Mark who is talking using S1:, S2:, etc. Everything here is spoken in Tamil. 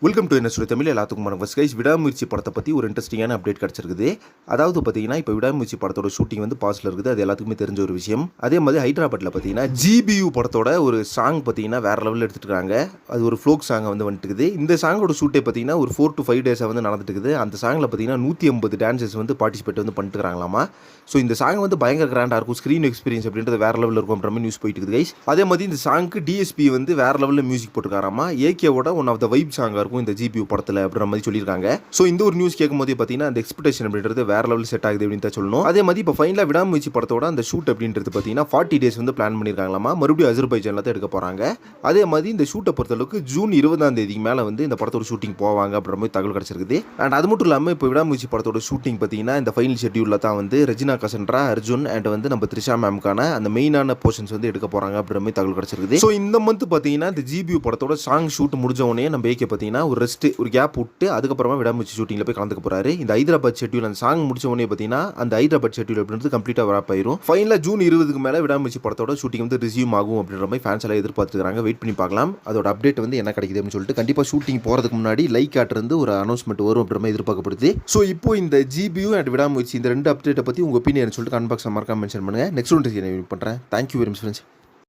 S1: வெல்கம் டு என்ன தமிழ். எல்லாத்துக்கும் வணக்கம் கைஸ். விடாமுயற்சி படத்தை பற்றி ஒரு இன்ட்ரெஸ்டிங்கான அப்டேட் கிடச்சிருக்குது. அதாவது பார்த்தீங்கன்னா இப்போ விடாமுயற்சி படத்தோட ஷூட்டிங் வந்து பாஸில் இருக்குது. அது எல்லாத்துக்குமே தெரிஞ்ச ஒரு விஷயம். அதே மாதிரி ஹைதராபாத்தில் பார்த்தீங்கன்னா GBU படத்தோட ஒரு சாங் பார்த்தீங்கன்னா வேறு லெவலில் எடுத்துகிட்டு இருக்காங்க. அது ஒரு ஃப்ளோக் சாங்கை வந்து வந்துட்டுக்குது. இந்த சாங்கோட ஷூட்டே பார்த்தீங்கன்னா ஒரு 4 to 5 டேஸாக வந்து நடந்துட்டு இருக்குது. அந்த சாங்கில் பார்த்தீங்கன்னா 150 டான்சர்ஸ் வந்து பார்ட்டிசிபேட் வந்து பண்ணிட்டுருக்காங்களாமா. ஸோ இந்த சாங் வந்து பயங்கர கிராண்டாக இருக்கும். ஸ்க்ரீன் எக்ஸ்பீரியன்ஸ் அப்படின்றது வேறு லெவலில் இருக்கும் அப்படின்ற மாதிரி நியூஸ் போயிட்டு இருக்குது கைஸ். அதே மாதிரி இந்த சாங்க்கு DSP வந்து வேறு லெவலில் மியூசிக் போட்டுருக்காராமா. AKவோட ஒன் ஆஃப் த வைப் சாங்காக இருக்கும் இந்த GBU படத்தில் அப்படின்ற மாதிரி சொல்லியிருக்காங்க. ஸோ இந்த ஒரு நியூஸ் கேட்கும் போது பார்த்தீங்கன்னா அந்த எக்ஸ்பெக்டேஷன் அப்படின்றது வேற லெவல் செட் ஆகுது அப்படின்னு தான் சொல்லணும். அதே மாதிரி இப்போ ஃபைனலாக விடாமுயற்சி படத்தோட அந்த ஷூட் அப்படின்றது பார்த்தீங்கன்னா 40 டேஸ் வந்து பிளான் பண்ணியிருக்காங்களாமா. மறுபடியும் அஜர்பைஜானில் தான் எடுக்க போகிறாங்க. அதே மாதிரி இந்த ஷூட்டை பொறுத்தளவுக்கு ஜூன் 20ஆம் தேதிக்கு மேலே வந்து இந்த படத்தோட ஷூட்டிங் போவாங்க அப்படின்ற மாதிரி தகவல் கிடச்சிருக்குது. அண்ட் அது மட்டும் இல்லாமல் இப்போ விடாமுயற்சி படத்தோட ஷூட்டிங் பார்த்தீங்கன்னா இந்த ஃபைனல் ஷெட்யூலில் தான் வந்து ரெஜினா கசன்ட்ரா, அர்ஜுன் அண்ட் வந்து நம்ம த்ரிஷா மேம்கான அந்த மெயினான போர்ஷன்ஸ் வந்து எடுக்க போகிறாங்க அப்படின்ற மாதிரி தகவல் கிடச்சிருக்குது. ஸோ இந்த மந்த் பார்த்தீங்கன்னா இந்த GBU படத்தோட சாங் ஷூட் முடிஞ்ச உடனே நம்ம AK பார்த்தீங்கன்னா ஒரு ரெஸ்ட் ஒரு கேப் விட்டு அதுக்கப்புறமா விடாமுயற்சி ஷூட்டிங்கில் போய் கலந்துக்க போறாரு. இந்த ஹைதராபாத் ஷெட்யூல் அந்த சாங் முடிச்ச உடனே பார்த்தீங்கன்னா அந்த ஹைதராபாத் ஷெட்யூல் அப்படின்றது கம்ப்ளீட்டாக வரப் ஆயிரும். ஃபைனலாக ஜூன் 20க்கு மேலே விடாமுயற்சி படத்தோட ஷூட்டிங் வந்து ரிசியூம் ஆகும் அப்படின்ற மாதிரி ஃபேன்ஸ் எல்லாம் எதிர்பார்த்துருக்காங்க. வெயிட் பண்ணி பார்க்கலாம் அதோட அப்டேட் வந்து என்ன கிடைக்குது அப்படின்னு சொல்லிட்டு. கண்டிப்பாக ஷூட்டிங் போகிறதுக்கு முன்னாடி லைக் ஆட்டிருந்து ஒரு அனௌன்ஸ்மெண்ட் வரும் அப்படின்ற மாதிரி எதிர்பார்க்கப்படுது. ஸோ இப்போ இந்த GBU அண்ட் விடாமுயற்சி இந்த ரெண்டு அப்டேட்டை பற்றி உங்கள் ஒப்பீனியன் சொல்லிட்டு கமெண்ட் பாக்ஸில் மறக்காம மென்ஷன் பண்ணுங்கள். நெக்ஸ்ட் ஒன் பண்ணுறேன். Thank you very much friends.